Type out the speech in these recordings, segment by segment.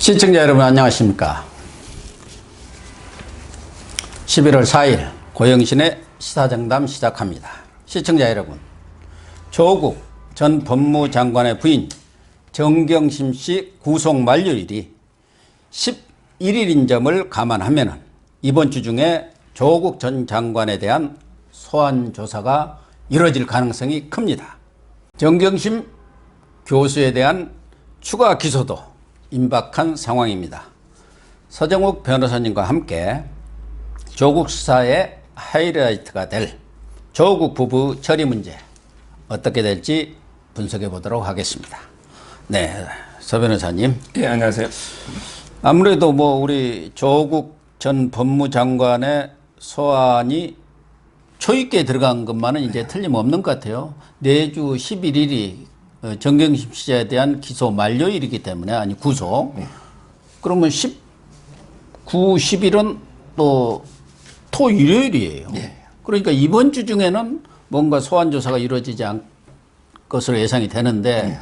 시청자 여러분 안녕하십니까. 11월 4일 고영신의 시사정담 시작합니다. 시청자 여러분, 조국 전 법무장관의 부인 정경심 씨 구속 만료일이 11일인 점을 감안하면 이번 주 중에 조국 전 장관에 대한 소환 조사가 이뤄질 가능성이 큽니다. 정경심 교수에 대한 추가 기소도 임박한 상황입니다. 서정욱 변호사님과 함께 조국 수사의 하이라이트가 될 조국 부부 처리 문제 어떻게 될지 분석해 보도록 하겠습니다. 네, 서 변호사님. 예, 안녕하세요. 아무래도 우리 조국 전 법무장관의 소환이 초입기에 들어간 것만은 이제 틀림없는 것 같아요. 내주 11일이 정경심 씨에 대한 기소 만료일이기 때문에, 아니 구속. 그러면 19, 10일은 또 토일요일이에요. 그러니까 이번 주 중에는 뭔가 소환 조사가 이루어지지 않을 것으로 예상이 되는데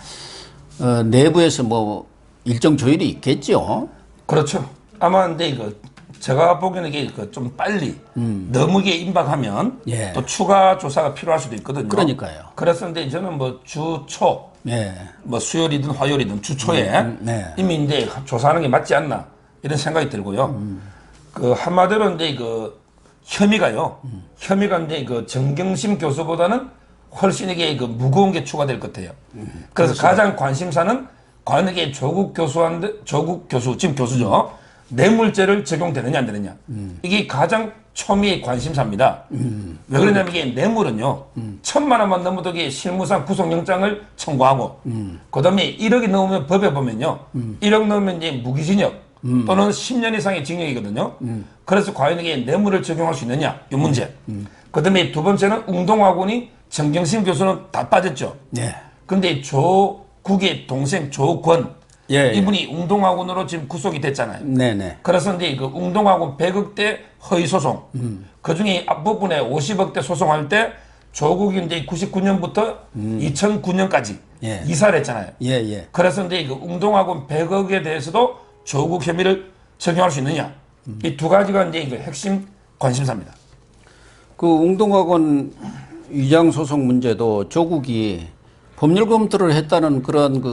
내부에서 일정 조율이 있겠죠. 그렇죠. 아마 근데 이거 제가 보기에는 이게 좀 빨리 너무 이게 임박하면 또 추가 조사가 필요할 수도 있거든요. 그러니까요. 그래서 근데 저는 주초 수요일이든 화요일이든 주초에 이미 이제 조사하는 게 맞지 않나 이런 생각이 들고요. 한마디로 이제 혐의가요. 혐의가 이제 정경심 교수보다는 훨씬 이게 무거운 게 추가될 것 같아요. 그래서 그렇죠. 가장 관심사는 과연 이게 조국 교수 지금 교수죠. 뇌물죄를 적용되느냐 안 되느냐. 이게 가장 초미의 관심사입니다. 왜 그러냐면 이게 뇌물은요. 1,000만 원만 넘어도 이게 실무상 구속영장을 청구하고 그 다음에 1억이 넘으면 법에 보면요. 1억 넘으면 이제 무기징역 또는 10년 이상의 징역이거든요. 그래서 과연 이게 뇌물을 적용할 수 있느냐 이 문제. 그 다음에 두 번째는 웅동학원이 정경심 교수는 다 빠졌죠. 근데 조국의 동생 조권 이분이 웅동학원으로 지금 구속이 됐잖아요. 그래서 이제 웅동학원 100억대 허위 소송, 그 중에 앞부분에 50억대 소송할 때 조국이 이제 99년부터 2009년까지 이사를 했잖아요. 그래서 이제 웅동학원 100억에 대해서도 조국 혐의를 적용할 수 있느냐. 이 두 가지가 이제 핵심 관심사입니다. 웅동학원 위장 소송 문제도 조국이 법률 검토를 했다는 그런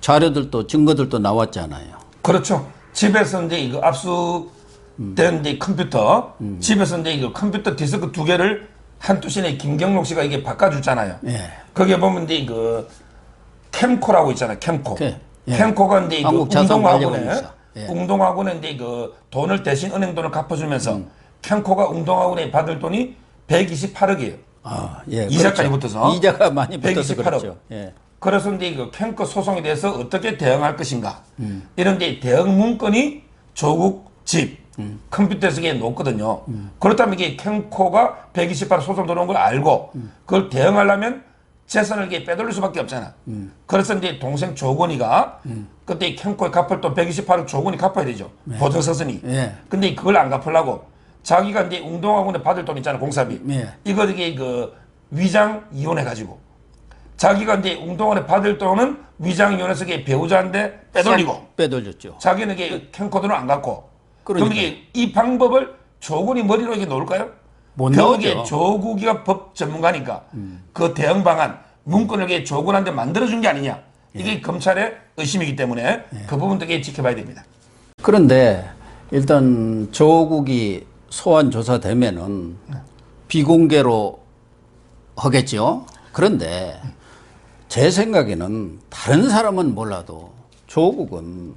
자료들도 증거들도 나왔잖아요. 그렇죠. 집에서 이제 압수된 이제 컴퓨터, 집에서 이제 컴퓨터 디스크 2개를 한투신의 김경록 씨가 이게 바꿔줬잖아요. 거기에 보면 이제 캠코라고 있잖아요. 캠코. 캠코가 이제 웅동학원에 이제 돈을 대신 은행 돈을 갚아주면서 캠코가 웅동학원에 받을 돈이 128억이에요. 이자까지 붙어서. 이자가 많이 붙어서 128억. 그렇죠. 그래서 이제 캠코 소송에 대해서 어떻게 대응할 것인가. 이런 이제 대응 문건이 조국 집 컴퓨터에서 놓거든요. 그렇다면 이게 캠코가 128억 소송 들어온 걸 알고 그걸 대응하려면 재산을 이게 빼돌릴 수밖에 없잖아. 그래서 이제 동생 조건이가 그때 캠코에 갚을 돈 128억 조건이 갚아야 되죠. 보증 서서니. 근데 그걸 안 갚으려고 자기가 이제 웅동학원에 받을 돈 있잖아, 공사비. 이거 이게 위장 이혼해가지고 자기가 이제 웅동학원에 받을 돈은 위장 이혼해서 배우자한테 빼돌리고. 빼돌렸죠. 자기는 이게 캠코더는 안 갖고. 그럼 이게 이 방법을 조건이 머리로 이게 놓을까요? 못 나오죠. 조국이가 법 전문가니까 그 대응 방안 문건을 조건한테 만들어준 게 아니냐. 이게 검찰의 의심이기 때문에 그 부분도 지켜봐야 됩니다. 그런데 일단 조국이 소환 조사되면은 비공개로 하겠죠. 그런데 제 생각에는 다른 사람은 몰라도 조국은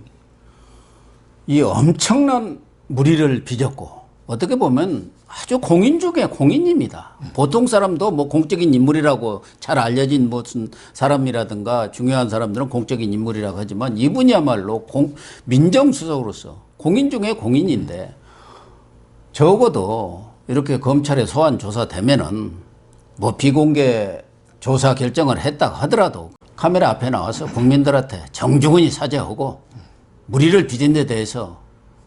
이 엄청난 무리를 빚었고 어떻게 보면 아주 공인 중에 공인입니다. 보통 사람도 공적인 인물이라고 잘 알려진 무슨 사람이라든가 중요한 사람들은 공적인 인물이라고 하지만 이분이야말로 민정수석으로서 공인 중에 공인인데 적어도 이렇게 검찰에 소환 조사되면은 비공개 조사 결정을 했다고 하더라도 카메라 앞에 나와서 국민들한테 정중히 사죄하고 무리를 빚은 데 대해서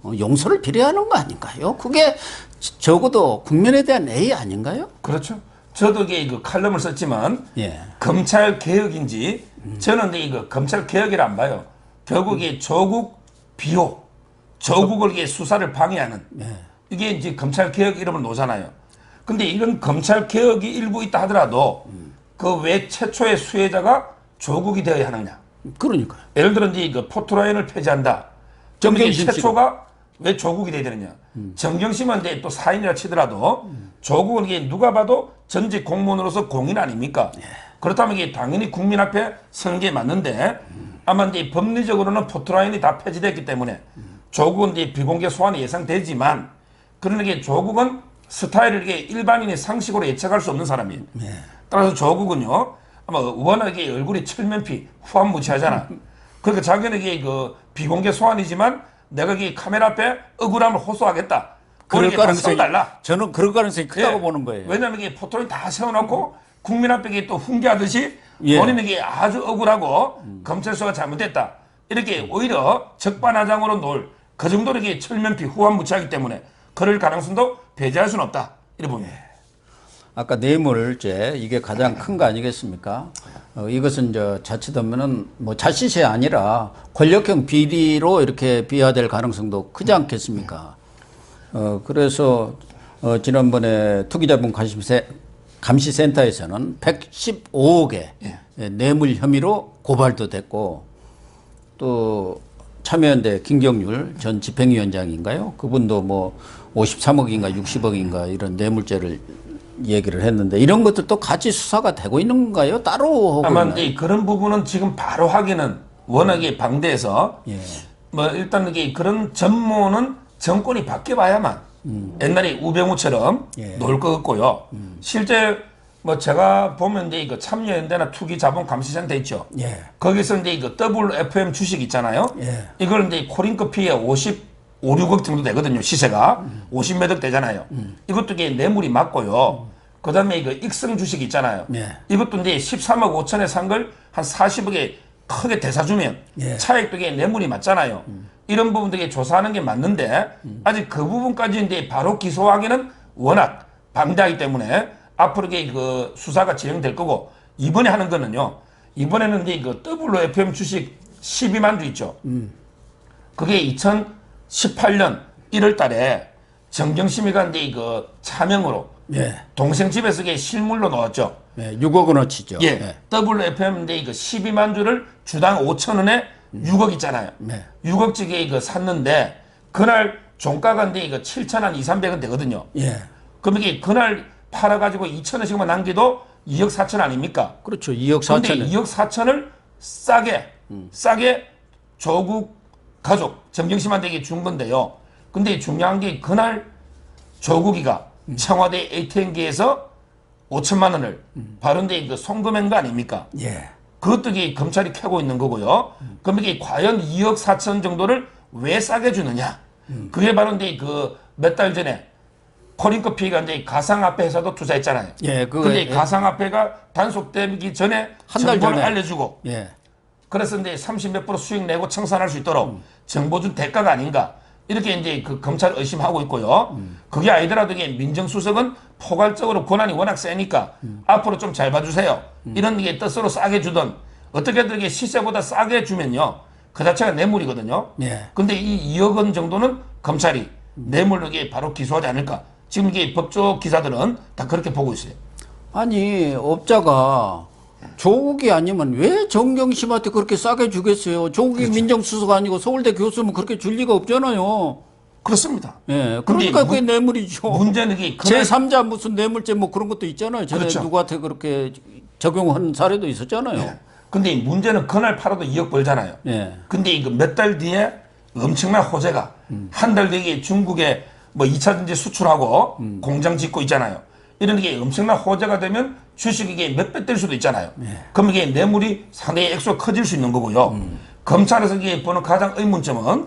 용서를 빌어야 하는 거 아닌가요? 그게 적어도 국민에 대한 예의 아닌가요? 그렇죠. 저도 이게 칼럼을 썼지만 검찰 개혁인지 저는 이거 검찰 개혁이라 안 봐요. 결국 조국 비호, 조국을 이게 수사를 방해하는 이게 이제 검찰 개혁 이름을 놓잖아요. 근데 이런 검찰 개혁이 일부 있다 하더라도 그 왜 최초의 수혜자가 조국이 되어야 하느냐? 그러니까요. 예를 들어 이제 그 포트라인을 폐지한다. 정경심 최초가 왜 조국이 돼야 되느냐? 정경심은 이제 또 사인이라 치더라도 조국은 이게 누가 봐도 전직 공무원으로서 공인 아닙니까? 그렇다면 이게 당연히 국민 앞에 서는 게 맞는데 아마 이제 법리적으로는 포트라인이 다 폐지됐기 때문에 조국은 이제 비공개 소환이 예상되지만 그러나 이게 조국은 스타일을 이게 일반인의 상식으로 예측할 수 없는 사람이에요. 따라서 조국은요 아마 워낙에 얼굴이 철면피 후한무치하잖아. 그러니까 자기는 이게 그 비공개 소환이지만 내가 이 카메라 앞에 억울함을 호소하겠다. 그럴 가능성이 달라. 저는 그럴 가능성이 크다고 예. 보는 거예요. 왜냐하면 이게 포토를 다 세워놓고 국민 앞에 이게 또 훈계하듯이 예. 본인은 이게 아주 억울하고 검찰 수사가 잘못됐다. 이렇게 오히려 적반하장으로 놓을 그 정도로 이게 철면피 후한무치하기 때문에 그럴 가능성도 배제할 수는 없다. 이렇게 봅니다. 아까 뇌물죄 이게 가장 큰 거 아니겠습니까? 이것은 자칫하면은 뭐 자칫이 아니라 권력형 비리로 이렇게 비화될 가능성도 크지 않겠습니까? 그래서 지난번에 투기자본 감시센터에서는 115억의 뇌물 혐의로 고발도 됐고 또 참여연대 김경률 전 집행위원장인가요? 그분도 뭐 53억인가 60억인가 이런 뇌물죄를 얘기를 했는데 이런 것들도 같이 수사가 되고 있는 건가요? 따로 하고 아마 있나요? 이제 그런 부분은 지금 바로 하기는 워낙에 방대해서 예. 뭐 일단 이게 그런 전모는 정권이 바뀌어봐야만 옛날에 우병우처럼 예. 놓을 것 같고요. 실제 뭐 제가 보면 이제 이거 참여연대나 투기자본감시센터 있죠. 예. 거기서 이제 이거 WFM 주식 있잖아요. 예. 이걸 이제 코링커피에 55, 6억 정도 되거든요. 시세가 50몇 억 되잖아요. 이것도 이게 뇌물이 맞고요. 그다음에 이거 익성 주식 있잖아요. 예. 이것도 이제 13억 5천에 산 걸 한 40억에 크게 대사주면 예. 차액도 이게 뇌물이 맞잖아요. 이런 부분들이 조사하는 게 맞는데 아직 그 부분까지 이제 바로 기소하기는 워낙 방대하기 때문에 앞으로 이게 그 수사가 진행될 거고 이번에 하는 거는요. 이번에는 이제 그 WFM 주식 12만 주 있죠. 그게 2018년 1월 달에 정경심이가 이제 그 차명으로 예. 동생 집에서 이게 실물로 나왔죠. 예. 6억 원어치죠. 예. WFM인데 이거 12만 주를 주당 5천 원에 6억 있잖아요. 네. 6억짜리 이거 샀는데 그날 종가가 인데 이거 7천 한 2, 300원 되거든요. 예. 그럼 이게 그날 팔아가지고 2천 원씩만 남기도 2억 4천 아닙니까? 그렇죠. 2억 근데 4천에. 2억 4천을 싸게 조국 가족 정경심한테 이게 준 건데요. 근데 중요한 게 그날 조국이가 청와대 ATM기에서 5천만 원을 바른데 그 송금한 거 아닙니까? 예. 그것도 이게 검찰이 캐고 있는 거고요. 그럼 이게 과연 2억 4천 정도를 왜 싸게 주느냐? 그게 바로 이제 그 몇 달 전에 코링커피가 이제 가상화폐 회사도 투자했잖아요. 예. 근데 가상화폐가 단속되기 전에 한달 정보를 전에. 알려주고 예. 그래서 이제 30몇 % 수익 내고 청산할 수 있도록 정보 준 대가가 아닌가. 이렇게 이제 그 검찰 의심하고 있고요. 그게 아니더라도 이게 민정수석은 포괄적으로 권한이 워낙 세니까 앞으로 좀 잘 봐주세요. 이런 게 뜻으로 싸게 주던 어떻게든 이게 시세보다 싸게 주면요. 그 자체가 뇌물이거든요. 예. 근데 이 2억 원 정도는 검찰이 뇌물로 이게 바로 기소하지 않을까. 지금 이게 법조 기사들은 다 그렇게 보고 있어요. 아니 업자가 조국이 아니면 왜 정경심한테 그렇게 싸게 주겠어요? 조국이 민정수석 아니고 서울대 교수면 그렇게 줄 리가 없잖아요. 그렇습니다. 예, 그러니까 그게 뇌물이죠. 문제는 이게 그날 제3자 무슨 뇌물죄 뭐 그런 것도 있잖아요. 전에 그렇죠. 누구한테 그렇게 적용한 사례도 있었잖아요. 예. 근데 문제는 그날 팔아도 2억 벌잖아요. 예. 근데 이거 몇 달 뒤에 엄청난 호재가 한 달 뒤에 중국에 뭐 2차 전지 수출하고 공장 짓고 있잖아요. 이런 게 엄청난 호재가 되면 주식이 이게 몇 배 될 수도 있잖아요. 그럼 이게 뇌물이 상당히 액수가 커질 수 있는 거고요. 검찰에서 이게 보는 가장 의문점은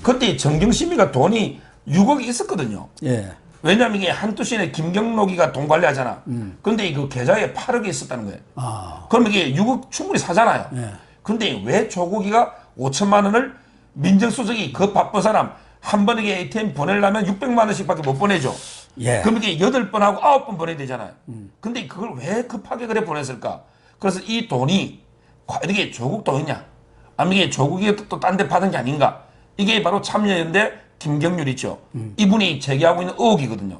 그때 정경심이가 돈이 6억이 있었거든요. 예. 왜냐하면 이게 한두 시에 김경록이가 돈 관리하잖아. 근데 그 계좌에 8억이 있었다는 거예요. 아. 그럼 이게 6억 충분히 사잖아요. 예. 근데 왜 조국이가 5천만 원을 민정수석이 그 바쁜 사람 한 번에 ATM 보내려면 600만 원씩밖에 못 보내죠. 예. 그럼 이게 8번하고 9번 보내야 되잖아요. 근데 그걸 왜 급하게 그래 보냈을까? 그래서 이 돈이 이게 조국 돈이냐? 아니면 이게 조국이 또 딴 데 받은 게 아닌가? 이게 바로 참여연대 김경률 있죠. 이분이 제기하고 있는 의혹이거든요.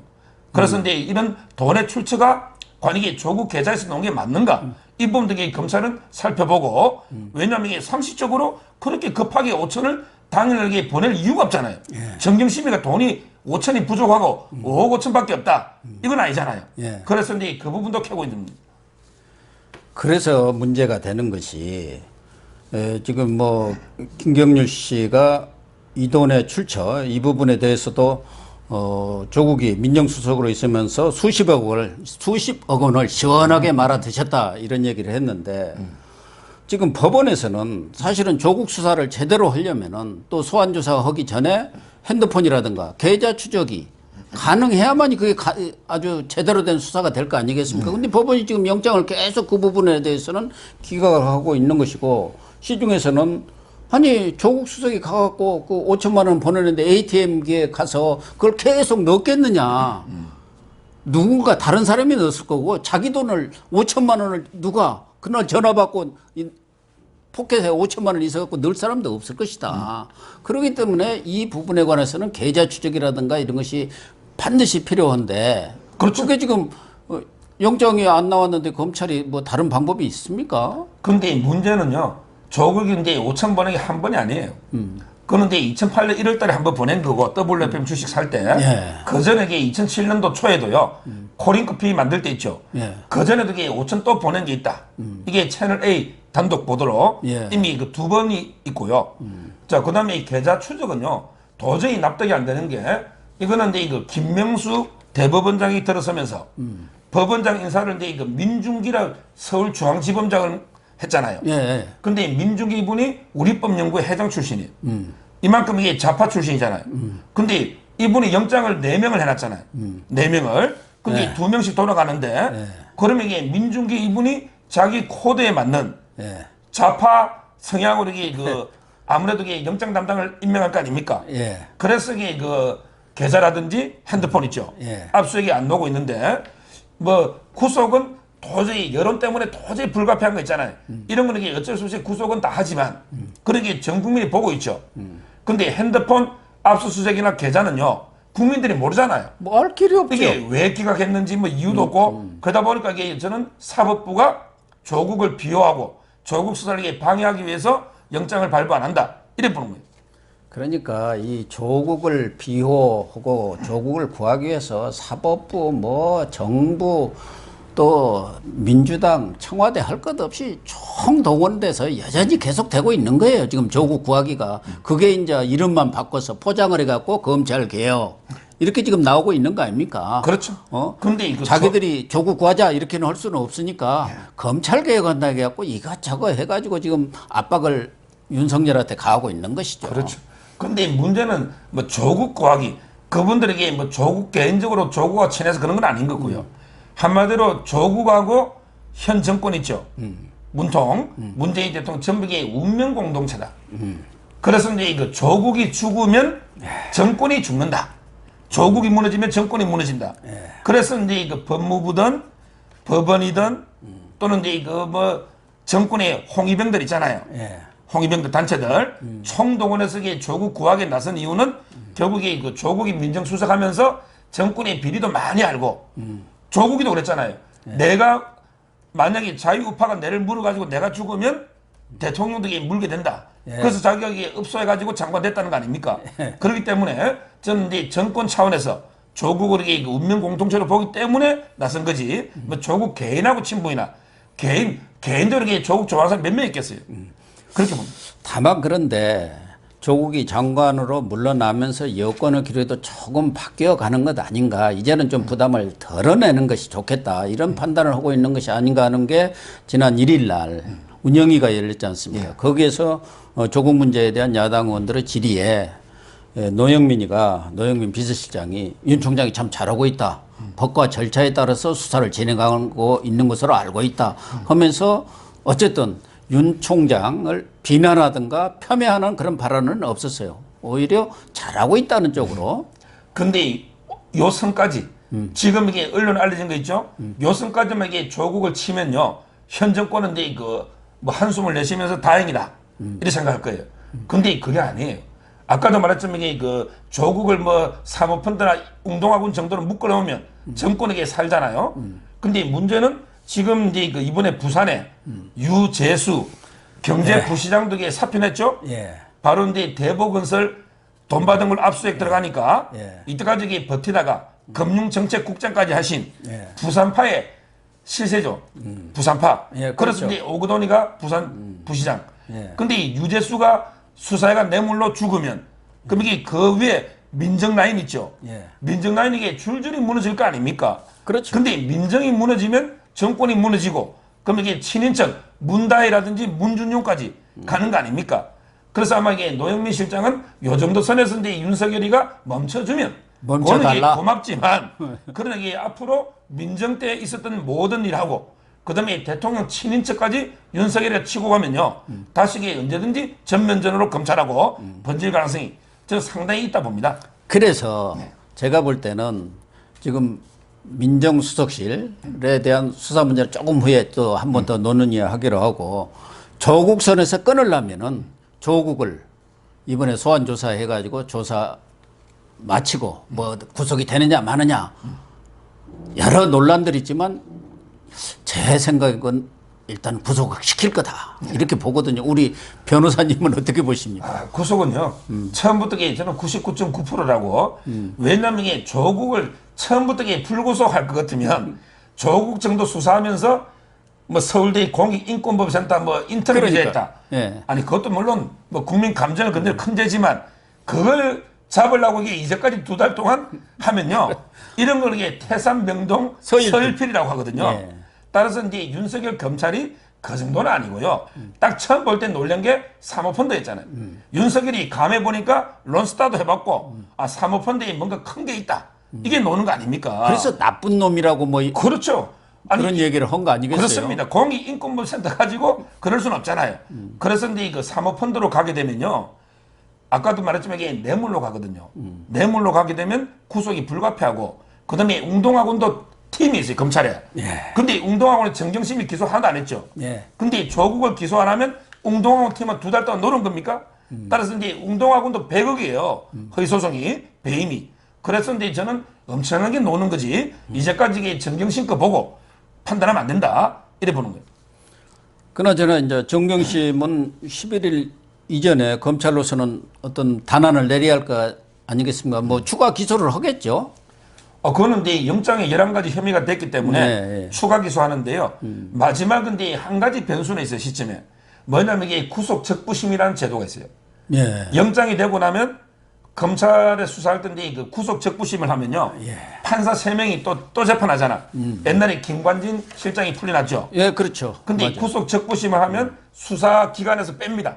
그래서 이제 이런 돈의 출처가 과연 이게 조국 계좌에서 나온 게 맞는가? 이 부분 등에 검찰은 살펴보고 왜냐하면 이게 상식적으로 그렇게 급하게 5천을 당일날에 보낼 이유가 없잖아요. 정경심이가 돈이 5천이 부족하고 5억 5천밖에 없다. 이건 아니잖아요. 그래서 이제 그 부분도 캐고 있는 겁니다. 그래서 문제가 되는 것이 지금 뭐 김경률 씨가 이 돈의 출처 이 부분에 대해서도 조국이 민정수석으로 있으면서 수십억 원을 시원하게 말아 드셨다 이런 얘기를 했는데 지금 법원에서는 사실은 조국 수사를 제대로 하려면은 또 소환 조사가 하기 전에 핸드폰이라든가 계좌 추적이 가능해야만이 그게 아주 제대로 된 수사가 될 거 아니겠습니까? 근데 법원이 지금 영장을 계속 그 부분에 대해서는 기각을 하고 있는 것이고 시중에서는 아니 조국 수석이 가갖고 그 5천만 원 보내는데 ATM기에 가서 그걸 계속 넣겠느냐. 누군가 다른 사람이 넣었을 거고 자기 돈을 5천만 원을 누가 그날 전화 받고 포켓에 5천만 원 있어갖고 넣을 사람도 없을 것이다. 그렇기 때문에 이 부분에 관해서는 계좌 추적이라든가 이런 것이 반드시 필요한데 그렇죠. 그게 지금 영장이 안 나왔는데 검찰이 뭐 다른 방법이 있습니까? 근데 문제는요. 조국이 이제 5천 보낸 게 한 번이 아니에요. 그런데 2008년 1월 달에 한 번 보낸 거고 WFM 주식 살 때 그 전에 2007년도 초에도요. 코링커피 만들 때 있죠. 그 전에도 5천 또 보낸 게 있다. 이게 채널 A 단독 보도로 이미 그 두 번이 있고요. 자, 그 다음에 이 계좌 추적은요. 도저히 납득이 안 되는 게 이거는 이제 이거 김명수 대법원장이 들어서면서 법원장 인사를 이제 이거 민중기라 서울중앙지검장을 했잖아요. 근데 민중기 분이 우리법연구회 회장 출신이에요. 이만큼 이게 좌파 출신이잖아요. 근데 이분이 영장을 4명을 해놨잖아요. 4명을. 근데 2명씩 돌아가는데 그러면 이게 민중기 이분이 자기 코드에 맞는 좌파 성향으로 이게 그 아무래도 이게 영장 담당을 임명할 거 아닙니까? 그래서 이게 그 계좌라든지 핸드폰 있죠. 압수수색이 안 나오고 있는데 뭐 구속은 도저히 여론 때문에 도저히 불가피한 거 있잖아요. 이런 거는 이게 어쩔 수 없이 구속은 다 하지만 그러게 전 국민이 보고 있죠. 근데 핸드폰 압수수색이나 계좌는요. 국민들이 모르잖아요. 뭐 알 길이 없죠. 이게 왜 기각했는지 뭐 이유도 없고 그러다 보니까 이게 저는 사법부가 조국을 비호하고 조국 수사를 이게 방해하기 위해서 영장을 발부 안 한다. 이래 보는 거예요. 그러니까 이 조국을 비호하고 조국을 구하기 위해서 사법부 뭐 정부 또 민주당 청와대 할 것 없이 총동원돼서 여전히 계속되고 있는 거예요. 지금 조국 구하기가. 그게 이제 이름만 바꿔서 포장을 해갖고 검찰 개혁 이렇게 지금 나오고 있는 거 아닙니까? 그렇죠. 근데 이거 자기들이 조국 구하자 이렇게는 할 수는 없으니까 검찰 개혁한다 해갖고 이것저것 해가지고 지금 압박을 윤석열한테 가하고 있는 것이죠. 그렇죠. 근데 문제는 뭐 조국 구하기 그분들에게 뭐 조국 개인적으로 조국과 친해서 그런 건 아닌 거고요. 한마디로 조국하고 현 정권 있죠. 문통, 문재인 대통령 전북의 운명 공동체다. 그래서 이제 이거 조국이 죽으면 정권이 죽는다. 조국이 무너지면 정권이 무너진다. 그래서 이제 이거 법무부든 법원이든 또는 이제 이거 뭐 정권의 홍위병들 있잖아요. 홍위병들 단체들 총동원해서 이게 조국 구하기에 나선 이유는 결국에 그 조국이 민정수석하면서 정권의 비리도 많이 알고 조국이도 그랬잖아요. 내가 만약에 자유우파가 내를 물어가지고 내가 죽으면 대통령도 물게 된다. 그래서 자기가 이게 읍소해가지고 장관 됐다는 거 아닙니까? 그렇기 때문에 저는 이제 정권 차원에서 조국을 이게 운명 공동체로 보기 때문에 나선 거지. 뭐 조국 개인하고 친분이나 개인적으로 이게 조국 좋아하는 사람 몇 명 있겠어요. 그렇게 봅니다. 다만 그런데 조국이 장관으로 물러나면서 여권의 기류도 조금 바뀌어가는 것 아닌가. 이제는 좀 부담을 덜어내는 것이 좋겠다. 이런 판단을 하고 있는 것이 아닌가 하는 게 지난 1일 날 운영위가 열렸지 않습니까? 거기에서 조국 문제에 대한 야당 의원들의 질의에 노영민 비서실장이 윤 총장이 참 잘하고 있다. 법과 절차에 따라서 수사를 진행하고 있는 것으로 알고 있다. 하면서 어쨌든 윤 총장을 비난하든가 폄훼하는 그런 발언은 없었어요. 오히려 잘하고 있다는 쪽으로. 근데 요 선까지 지금 이게 언론에 알려진 거 있죠? 요 선까지만 이게 조국을 치면요. 현 정권은 이제 뭐 한숨을 내쉬면서 다행이다. 이렇게 생각할 거예요. 근데 그게 아니에요. 아까도 말했지만 이게 그 조국을 뭐 사모펀드나 운동화군 정도로 묶어놓으면 정권에게 살잖아요. 근데 문제는 지금 이제 그 이번에 부산에 유재수 경제부시장 등에 사표냈죠. 예. 바로 이제 대보건설 돈 받은 걸 압수수색 들어가니까 예. 이때까지 이게 버티다가 금융정책국장까지 하신 예. 부산파의 실세죠. 부산파. 예, 그래서 그렇죠. 이제 오그도니가 부산 부시장. 예. 근데 이 유재수가 수사회가 뇌물로 죽으면 그럼 이게 그 위에 민정 라인 있죠. 예. 민정 라인이 이게 줄줄이 무너질 거 아닙니까? 그렇죠. 근데 민정이 무너지면 정권이 무너지고 그럼 이게 친인척 문다혜라든지 문준용까지 가는 거 아닙니까? 그래서 아마 이게 노영민 실장은 요 정도 선에서 이제 윤석열이가 멈춰주면 멈춰달라. 그거는 이게 고맙지만 그러나 이게 앞으로 민정 때 있었던 모든 일하고 그다음에 대통령 친인척까지 윤석열이가 치고 가면요 다시 이게 언제든지 전면전으로 검찰하고 번질 가능성이 저는 상당히 있다 봅니다. 그래서 제가 볼 때는 지금 민정수석실에 대한 수사 문제를 조금 후에 또 한 번 더 논의하기로 하고 조국 선에서 끊으려면은 조국을 이번에 소환 조사해가지고 조사 마치고 뭐 구속이 되느냐 마느냐 여러 논란들이 있지만 제 생각은 일단 구속을 시킬 거다 이렇게 보거든요. 우리 변호사님은 어떻게 보십니까? 아, 구속은요 처음부터 저는 99.9%라고 왜냐하면 이게 조국을 처음부터 불구속할 것 같으면 조국 정도 수사하면서 뭐 서울대 공익인권법센터 뭐 인터뷰 기자했다. 예. 아니 그것도 물론 뭐 국민 감정을 건드릴 큰 죄지만 그걸 잡으려고 이게 이제까지 2달 동안 하면요 이런 걸 이게 태산명동 서일필이라고 하거든요. 예. 따라서 이제 윤석열 검찰이 그 정도는 아니고요. 딱 처음 볼 때 놀란 게 사모펀드였잖아요. 윤석열이 감해 보니까 론스타도 해봤고 아 사모펀드에 뭔가 큰 게 있다. 이게 노는 거 아닙니까? 그래서 나쁜 놈이라고 뭐 그렇죠. 아니, 그런 얘기를 한 거 아니겠어요? 그렇습니다. 공익인권법센터 가지고 그럴 수는 없잖아요. 그래서 이제 그 사모펀드로 가게 되면요. 아까도 말했지만 이게 뇌물로 가거든요. 뇌물로 가게 되면 구속이 불가피하고 그다음에 웅동학원도 팀이 있어요. 검찰에. 예. 근데 웅동학원은 정경심이 기소 하나도 안 했죠. 예. 근데 조국을 기소 안 하면 웅동학원 팀은 2달 동안 노는 겁니까? 따라서 이제 웅동학원도 100억이에요. 허위소송이 배임이. 그래서 이제 저는 엄청나게 노는 거지. 이제까지 이게 정경심 거 보고 판단하면 안 된다. 이래 보는 거예요. 그나저나 이제 정경심은 11일 이전에 검찰로서는 어떤 단안을 내려야 할 거 아니겠습니까? 뭐 추가 기소를 하겠죠. 그거는 이제 영장에 11가지 혐의가 됐기 때문에 네. 추가 기소하는데요. 마지막 근데 한 가지 변수는 있어요. 시점에. 뭐냐면 이게 구속 적부심이라는 제도가 있어요. 예. 영장이 되고 나면 검찰에 수사할 텐데 그 구속 적부심을 하면요. 예. 판사 3명이 또 재판하잖아. 옛날에 김관진 실장이 풀려났죠. 예, 그렇죠. 근데 맞아요. 구속 적부심을 하면 수사 기관에서 뺍니다.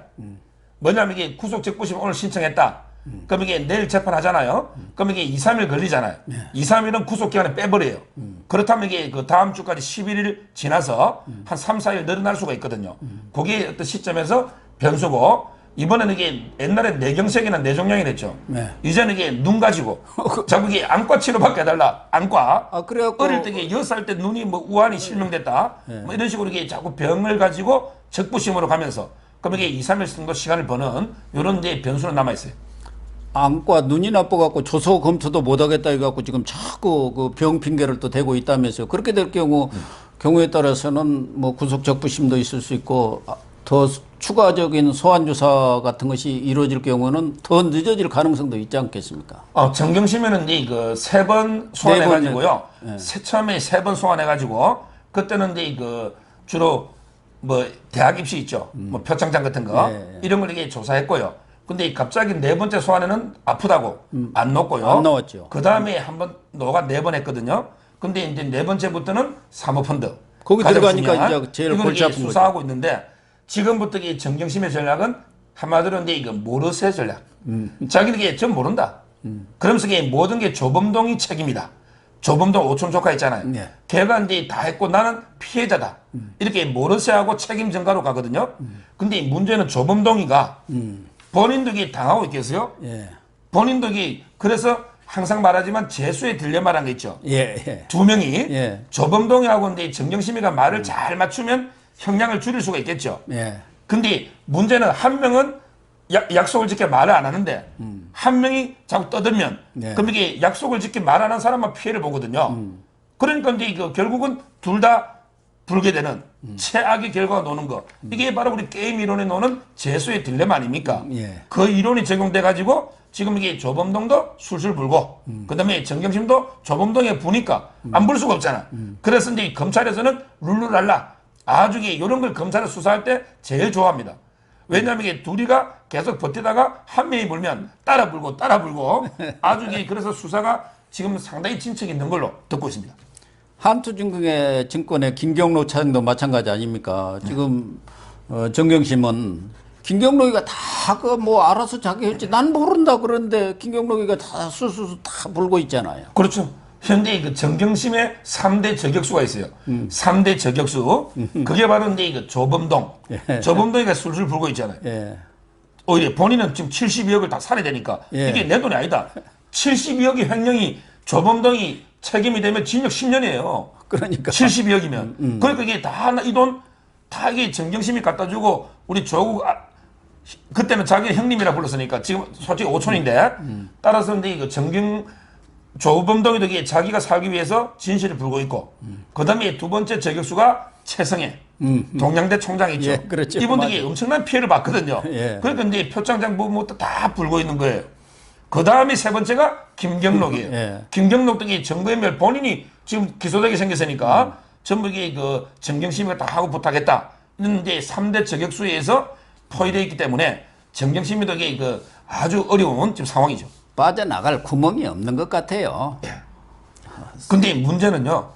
뭐냐면 이게 구속 적부심 오늘 신청했다. 그럼 이게 내일 재판하잖아요. 그럼 이게 2, 3일 걸리잖아요. 2, 3일은 구속 기간에 빼버려요. 그렇다면 이게 그 다음 주까지 11일 지나서 한 3, 4일 늘어날 수가 있거든요. 그게 어떤 시점에서 변수고 이번에는 이게 옛날에 뇌경색이나 뇌종양이랬죠. 네. 이제는 이게 눈 가지고 자꾸 이게 안과 치료받게 해달라. 안과. 아, 그래갖고 어릴 때 이게 6살 때 눈이 뭐 우환이 실명됐다. 뭐 이런 식으로 이게 자꾸 병을 가지고 적부심으로 가면서 그럼 이게 2, 3일 정도 시간을 버는 이런 데 변수는 남아있어요. 안과 눈이 나빠갖고 조서 검토도 못하겠다 해갖고 지금 자꾸 그 병 핑계를 또 대고 있다면서요. 그렇게 될 경우에 따라서는 뭐 구속 적부심도 있을 수 있고 더 추가적인 소환 조사 같은 것이 이루어질 경우는 더 늦어질 가능성도 있지 않겠습니까? 정경심에는 이제 그 3번 소환해가지고요. 처음에 3번 소환해가지고 그때는 이제 그 주로 뭐 대학 입시 있죠. 뭐 표창장 같은 거 이런 걸 이게 조사했고요. 근데 갑자기 4번째 소환에는 아프다고 안 넣었고요. 안 나왔죠. 그 다음에 한번 너가 4번 했거든요. 근데 이제 4번째부터는 사모펀드. 거기 가장 들어가니까 중요한 이제 제일 이걸 골치 이제 아픈 거죠. 수사하고 있는데 지금부터 이 정경심의 전략은 한마디로 이제 이거 모르쇠 전략. 자기는 이게 전 모른다. 그러면서 이게 모든 게 조범동이 책임이다. 조범동 오촌 조카 있잖아요. 네. 걔가 이제 다 했고 나는 피해자다. 이렇게 모르쇠하고 책임 전가로 가거든요. 근데 문제는 조범동이가 본인도 이게 당하고 있겠어요? 예. 본인도 이게 그래서 항상 말하지만 재수에 딜레마라는 게 있죠. 예, 예. 2명이 예. 조범동이하고 이제 정경심이가 말을 잘 맞추면 형량을 줄일 수가 있겠죠. 예. 근데 문제는 한 명은 약속을 지켜 말을 안 하는데 한 명이 자꾸 떠들면 네. 그럼 이게 약속을 지켜 말 안 하는 사람만 피해를 보거든요. 그러니까 이제 이거 결국은 둘 다 불게 되는 최악의 결과가 노는 거. 이게 바로 우리 게임 이론에 노는 재수의 딜레마 아닙니까? 예. 그 이론이 적용돼 가지고 지금 이게 조범동도 술술 불고 그다음에 정경심도 조범동에 부니까 안 불 수가 없잖아. 그래서 이제 검찰에서는 룰루랄라 아주 이런 걸 검찰을 수사할 때 제일 좋아합니다. 왜냐하면 이게 둘이가 계속 버티다가 한 명이 불면 따라 불고 아주 그래서 수사가 지금 상당히 진척이 있는 걸로 듣고 있습니다. 한투증권의 증권의 김경록 차장도 마찬가지 아닙니까? 지금 정경심은 김경록이가 다 그 뭐 알아서 자기 했지 난 모른다 그러는데 김경록이가 다 수수수 다 불고 있잖아요. 그렇죠. 현재 그 정경심의 3대 저격수가 있어요. 3대 저격수. 그게 바로 이제 그 조범동. 예. 조범동이가 술술 불고 있잖아요. 예. 오히려 본인은 지금 72억을 다 살아야 되니까 예. 이게 내 돈이 아니다. 72억의 횡령이 조범동이 책임이 되면 징역 10년이에요. 그러니까 72억이면. 그러니까 이게 다 이 돈 다 이게 정경심이 갖다 주고 우리 조국 그때는 자기 형님이라 불렀으니까 지금 솔직히 오촌인데 따라서 근데 이거 조범동이도 이게 자기가 살기 위해서 진실을 불고 있고 그다음에 두 번째 저격수가 최성해 동양대 총장 있죠. 예, 그렇죠. 이분들이 엄청난 피해를 받거든요. 예. 그러니까 이제 표창장 부분부터 다 불고 있는 거예요. 그 다음에 세 번째가 김경록이에요. 예. 김경록도 이 정거인멸 본인이 지금 기소되게 생겼으니까 전부 이게 그 정경심이가 다 하고 부탁했다. 이런 이제 3대 저격수에 의해서 포위되어 있기 때문에 정경심이도 이게 그 아주 어려운 지금 상황이죠. 빠져나갈 구멍이 없는 것 같아요. 근데 문제는요.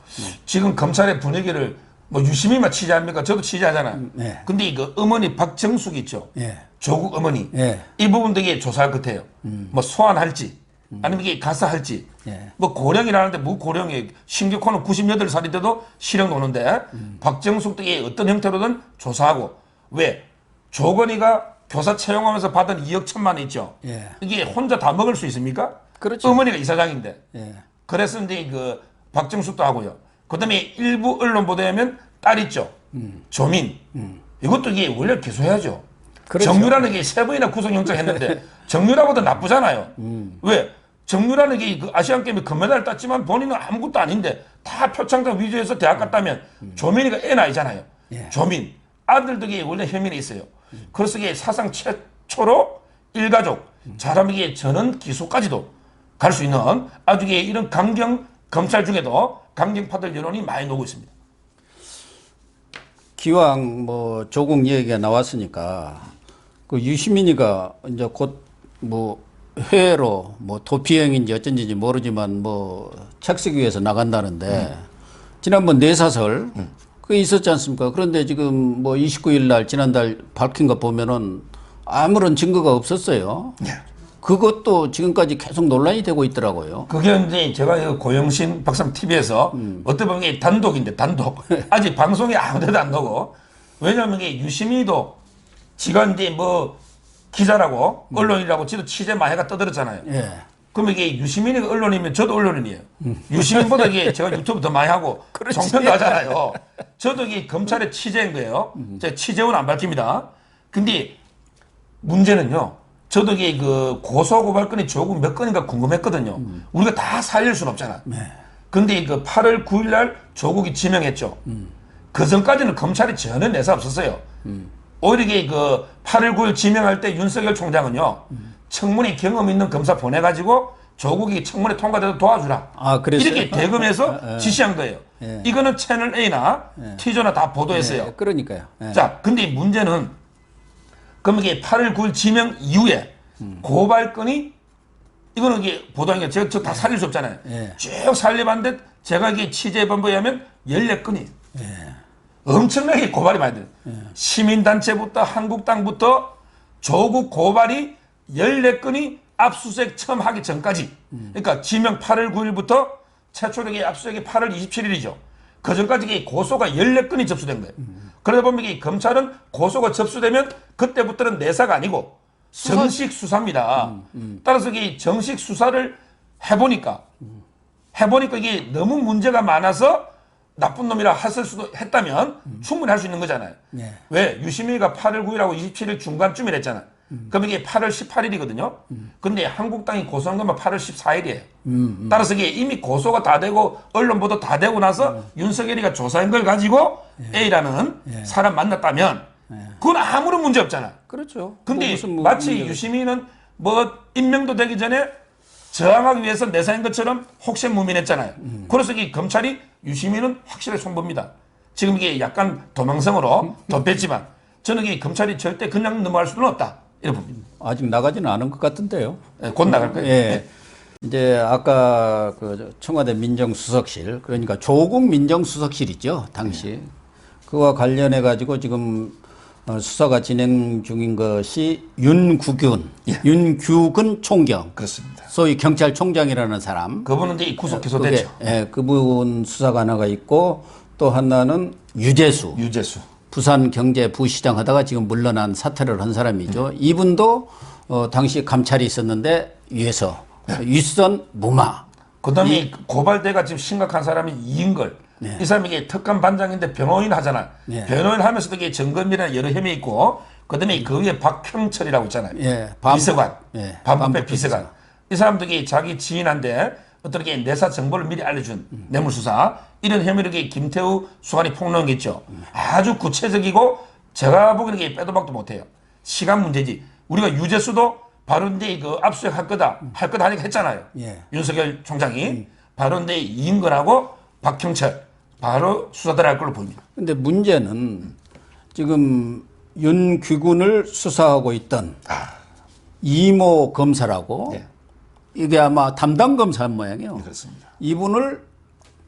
지금 검찰의 분위기를 뭐 유심히만 취재합니까? 저도 취재하잖아요. 네. 근데 그 어머니 박정숙 있죠. 예. 조국 어머니. 예. 이 부분도 이게 조사할 것 같아요. 뭐 소환할지 아니면 이게 가사할지. 예. 뭐 고령이라는데 무고령이 신격호는 98살인데도 실형 오는데 박정숙도 이게 어떤 형태로든 조사하고 왜 조건이가 교사 채용하면서 받은 2억 1천만 원 있죠. 예. 이게 혼자 다 먹을 수 있습니까? 그렇죠. 어머니가 이사장인데. 예. 그래서 이제 그 박정숙도 하고요. 그다음에 일부 언론 보도에 하면 딸 있죠. 조민. 이것도 이게 원래 기소해야죠. 그렇죠. 정유라는 게 세 번이나 구속영장 했는데 정유라보다 나쁘잖아요. 왜? 정유라는 게 그 아시안 게임에 금메달을 땄지만 본인은 아무것도 아닌데 다 표창장 위조해서 대학 갔다면 조민이가 애 나이잖아요. 예. 조민. 아들도 이게 원래 혐의는 있어요. 그래서 이게 사상 최초로 일가족 잘하면 이게 전원 기소까지도 갈 수 있는 아주 이런 강경 검찰 중에도 강경파들 여론이 많이 나오고 있습니다. 기왕 뭐 조국 얘기가 나왔으니까 그 유시민이가 이제 곧 뭐 해외로 뭐 도피행인지 어쩐지 모르지만 뭐 책쓰기 위해서 나간다는데 지난번 뇌사설 그게 있었지 않습니까? 그런데 지금 뭐 29일 날 지난달 밝힌 거 보면은 아무런 증거가 없었어요. 그것도 지금까지 계속 논란이 되고 있더라고요. 그게 이제 제가 이 고영신 박사님 TV에서 어떻게 보면 이게 단독인데 단독. 아직 방송에 아무 데도 안 나오고. 왜냐하면 이게 유시민이도 지가 이제 뭐 기자라고 언론이라고 지도 취재 많이 해가 떠들었잖아요. 예. 그럼 이게 유시민이가 언론이면 저도 언론인이에요. 유시민보다 이게 제가 유튜브 더 많이 하고 종편도 하잖아요. 저도 이게 검찰에 취재한 거예요. 제가 취재원 안 밝힙니다. 근데 문제는요. 저도 이게 그 고소고발건이 조국 몇 건인가 궁금했거든요. 우리가 다 살릴 수는 없잖아. 근데 그 8월 9일 날 조국이 지명했죠. 그 전까지는 검찰이 전혀 내사 없었어요. 오히려 이게 그 8월 9일 지명할 때 윤석열 총장은요. 청문회 경험 있는 검사 보내가지고 조국이 청문회 통과돼도 도와주라. 아, 그랬어요? 이렇게 대금해서 지시한 거예요. 이거는 채널 A나 T조나 다 보도했어요. 예, 그러니까요. 예. 자, 근데 문제는 그럼 이게 8월 9일 지명 이후에 고발건이 이거는 이게 보도한 게 제가 다 살릴 수 없잖아요. 예. 쭉 살려봤는데 제가 이게 취재 본부에 하면 14건이 엄청나게 고발이 많이 돼요. 시민단체부터 한국당부터 조국 고발이 14건이 압수수색 처음 하기 전까지 그러니까 지명 8월 9일부터 최초적인 압수수색이 8월 27일이죠. 그 전까지 고소가 14건이 접수된 거예요. 그러다 보면 이 검찰은 고소가 접수되면 그때부터는 내사가 아니고 정식 수사입니다. 따라서 이 정식 수사를 해보니까 이게 너무 문제가 많아서 나쁜 놈이라 했을 수도 했다면 충분히 할 수 있는 거잖아요. 네. 왜? 유시민이가 8월 9일하고 27일 중간쯤이랬잖아. 그럼 이게 8월 18일이거든요. 근데 한국당이 고소한 것만 8월 14일이에요. 따라서 이게 이미 고소가 다 되고 언론 보도 다 되고 나서 윤석열이가 조사한 걸 가지고 A라는 사람 만났다면 그건 아무런 문제 없잖아. 그렇죠. 근데 마치 유시민은 뭐 임명도 되기 전에 저항하기 위해서 내사인 것처럼 혹세무민했잖아요. 그래서 이 검찰이 유시민은 확실하게 손봅니다. 지금 이게 약간 도망성으로 덮였지만 저는 이 검찰이 절대 그냥 넘어갈 수는 없다. 이렇게 봅니다. 아직 나가지는 않은 것 같은데요. 네, 곧 나갈 거예요. 예. 네. 이제 아까 그 청와대 민정수석실, 그러니까 조국 민정수석실 있죠, 당시. 그와 관련해 가지고 지금 수사가 진행 중인 것이 윤규근 총경. 그렇습니다. 소위 경찰총장이라는 사람. 그분은 이제 구속 기소됐죠. 예, 그분 수사가 하나가 있고 또 하나는 유재수. 부산경제부시장 하다가 지금 물러난 사퇴를 한 사람이죠. 이분도 당시 감찰이 있었는데 위에서 윗선 무마. 그다음에 고발대가 지금 심각한 사람이 이인걸. 네. 이 사람이 이게 특감 반장인데 변호인 하잖아. 네. 변호인 하면서도 이게 점검이나 여러 혐의 있고, 그다음에 그 위에 박형철이라고 있잖아요. 예, 비서관, 반부패 비서관. 이 사람도 이게 자기 지인한테 어떻게 내사 정보를 미리 알려준 뇌물수사 이런 혐의로 김태우 수관이 폭로했겠죠. 아주 구체적이고 제가 보기에는 이게 빼도 박도 못해요. 시간 문제지. 우리가 유재수도 바로 이제 그 압수수색 할 거다 하니까 했잖아요. 예. 윤석열 총장이 바로 이제 이인걸하고 박형철 바로 수사 들어갈 걸로 보입니다. 근데 문제는 지금 윤규군을 수사하고 있던 이모 검사라고 네. 이게 아마 담당 검사 모양이에요. 그렇습니다. 이분을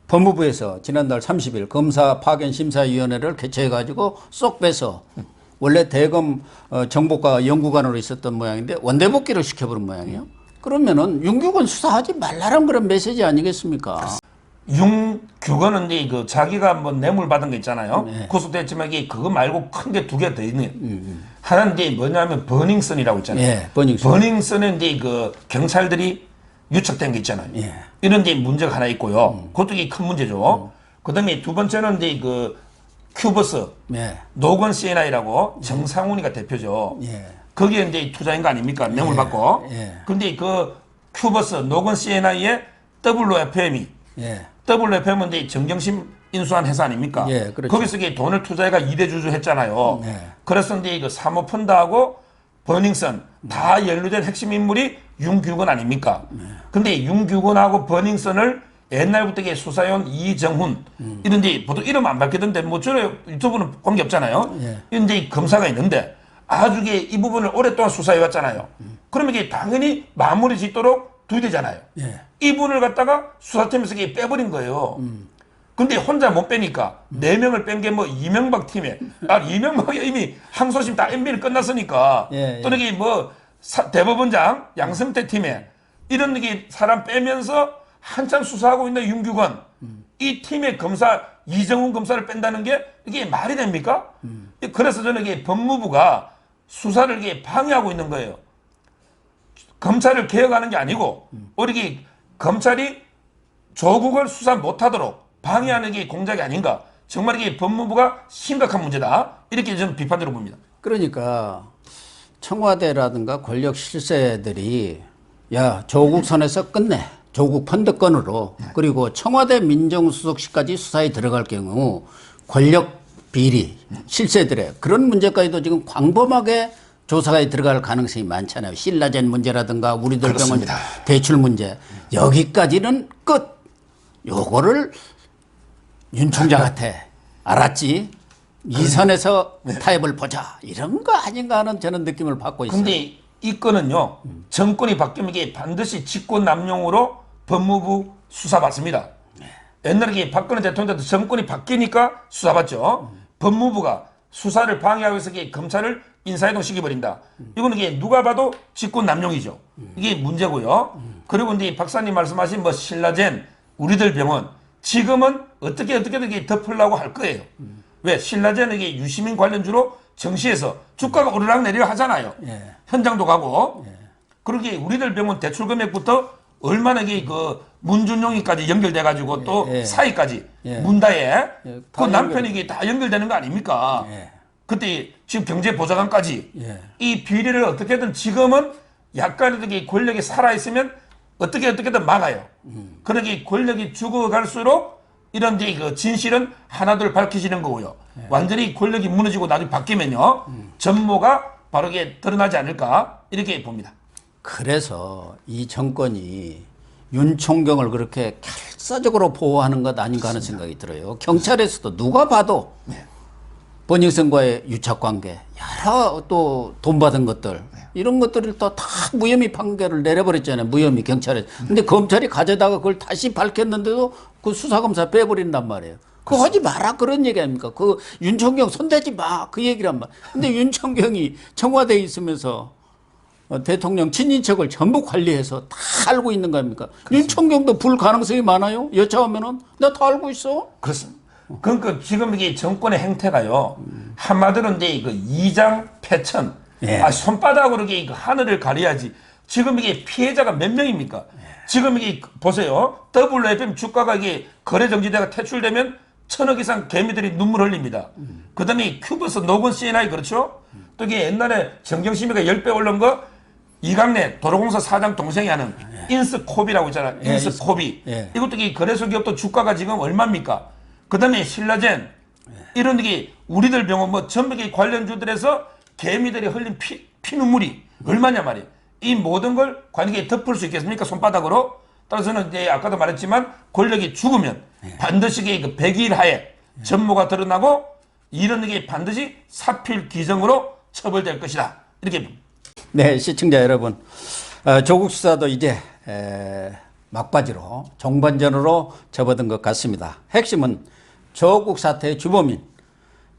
법무부에서 지난달 30일 검사 파견 심사위원회를 개최해가지고 쏙 빼서 원래 대검 정보과 연구관으로 있었던 모양인데 원대복귀를 시켜버린 모양이에요. 그러면은 윤규군 수사하지 말라는 그런 메시지 아니겠습니까? 윤규건은 이제 그 자기가 뭐 뇌물 받은 거 있잖아요. 네. 구속됐지만 이게 그거 말고 큰 게 두 개 더 있네요. 하나는 이제 뭐냐면 버닝썬이라고 있잖아요. 예, 버닝썬. 버닝썬은 이제 그 경찰들이 유착된 게 있잖아요. 예. 이런 데 문제가 하나 있고요. 그것도 이게 큰 문제죠. 그다음에 두 번째는 이제 그 큐버스 예. 노건 CNI라고 정상훈이가 대표죠. 예. 거기에 이제 투자인 거 아닙니까? 뇌물 받고. 예. 근데 그 큐버스 노건 CNI의 WFM이 WFM은 이제 정경심 인수한 회사 아닙니까? 예, 그렇죠. 거기서 이게 돈을 투자해가 2대 주주 했잖아요. 그래서 이제 그 사모펀드하고 버닝썬 다 연루된 핵심 인물이 윤규건 아닙니까? 근데 윤규건하고 버닝썬을 옛날부터 이게 수사해온 이정훈 이런데 보통 이름 안 밝히던데 뭐 저래 유튜브는 관계 없잖아요. 이런데 검사가 있는데 아주 이 부분을 오랫동안 수사해왔잖아요. 그러면 이게 당연히 마무리 짓도록 둬야 되잖아요. 이분을 갖다가 수사팀에서 이게 빼버린 거예요. 근데 혼자 못 빼니까 4명을 뺀 게 뭐 이명박 팀에 이명박이 이미 항소심 다 MB를 끝났으니까 또는 이게 뭐 대법원장 양승태 팀에 이런 게 사람 빼면서 한참 수사하고 있는 윤규건 이 팀의 검사 이정훈 검사를 뺀다는 게 이게 말이 됩니까? 그래서 저는 이게 법무부가 수사를 이게 방해하고 있는 거예요. 검찰을 개혁하는 게 아니고 우리 검찰이 조국을 수사 못하도록 방해하는 게 공작이 아닌가. 정말 이게 법무부가 심각한 문제다. 이렇게 저는 비판적으로 봅니다. 그러니까 청와대라든가 권력 실세들이 야 조국 선에서 끝내. 조국 펀드 건으로 그리고 청와대 민정수석실까지 수사에 들어갈 경우 권력 비리 실세들의 그런 문제까지도 지금 광범하게 조사에 들어갈 가능성이 많잖아요. 신라젠 문제라든가 우리들 병원 대출 문제 여기까지는 끝. 요거를 윤 총장한테 알았지. 이 선에서 타협을 보자. 이런 거 아닌가 하는 저는 느낌을 받고 있어요. 근데 이 건은요. 정권이 바뀌면 이게 반드시 직권남용으로 법무부 수사받습니다. 옛날에 박근혜 대통령 때 정권이 바뀌니까 수사받죠. 법무부가 수사를 방해하기 위해서 검찰을 인사이동 시켜버린다. 이거는 이게 누가 봐도 직권남용이죠. 이게 문제고요. 그리고 이제 박사님 말씀하신 뭐 신라젠, 우리들 병원 지금은 어떻게든 이게 덮으려고 할 거예요. 왜? 신라젠은 이게 유시민 관련주로 정시에서 주가가 오르락 내리락 하잖아요. 현장도 가고. 그러게 우리들 병원 대출 금액부터 얼마나 그 문준용이까지 연결돼가지고 또 사이까지 문다에 그 남편이 이게 다 연결되는 거 아닙니까? 그때 지금 경제보좌관까지 예. 이 비리를 어떻게든 지금은 약간의 이 권력이 살아있으면 어떻게든 막아요. 그러기 권력이 죽어갈수록 이런 이제 그 진실은 하나둘 밝혀지는 거고요. 완전히 권력이 무너지고 나중에 바뀌면요. 전모가 바로 이게 드러나지 않을까 이렇게 봅니다. 그래서 이 정권이 윤 총경을 그렇게 결사적으로 보호하는 것 아닌가 하는 생각이 들어요. 경찰에서도 누가 봐도 번영선과의 유착관계, 여러 또 돈 받은 것들 이런 것들을 또 다 무혐의 판결을 내려버렸잖아요. 무혐의 경찰에. 근데 검찰이 가져다가 그걸 다시 밝혔는데도 그 수사검사 빼버린단 말이에요. 그거 하지 마라 그런 얘기 아닙니까? 그 윤총경 손대지 마 그 얘기란 말. 근데 윤총경이 청와대에 있으면서 대통령 친인척을 전부 관리해서 다 알고 있는 거 아닙니까? 윤총경도 불 가능성이 많아요. 여차하면은 내가 다 알고 있어. 그렇습니다. 그러니까 지금 이게 정권의 행태가요. 한마디로 이제 그 이장 패천, 예. 손바닥으로 이게 그 하늘을 가려야지. 지금 이게 피해자가 몇 명입니까? 지금 이게 보세요. WFM 주가가 이게 거래 정지대가 퇴출되면 1,000억 이상 개미들이 눈물 흘립니다. 그다음에 큐버스 노건 CNI 그렇죠? 또 이게 옛날에 정경심이가 10배 올른 거 이강래 도로공사 사장 동생이 하는 인스코비라고 있잖아요. 예, 인스코비. 예. 이것도 이 거래소 기업도 주가가 지금 얼마입니까? 그다음에 신라젠 이런 게 우리들 병원 뭐 전부 관련주들에서 개미들이 흘린 피눈물이 얼마냐 말이에요. 이 모든 걸 관계에 덮을 수 있겠습니까? 손바닥으로. 따라서는 이제 아까도 말했지만 권력이 죽으면 반드시 그 백일하에 전모가 드러나고 이런 게 반드시 사필 기정으로 처벌될 것이다. 이렇게 봅니다. 네, 시청자 여러분. 조국 수사도 이제 막바지로 종반전으로 접어든 것 같습니다. 핵심은 조국 사태의 주범인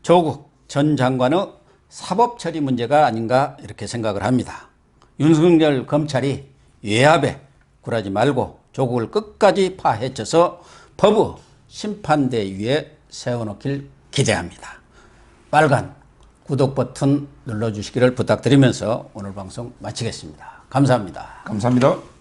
조국 전 장관의 사법 처리 문제가 아닌가 이렇게 생각을 합니다. 윤석열 검찰이 외압에 굴하지 말고 조국을 끝까지 파헤쳐서 법의 심판대 위에 세워놓길 기대합니다. 빨간 구독 버튼 눌러주시기를 부탁드리면서 오늘 방송 마치겠습니다. 감사합니다. 감사합니다.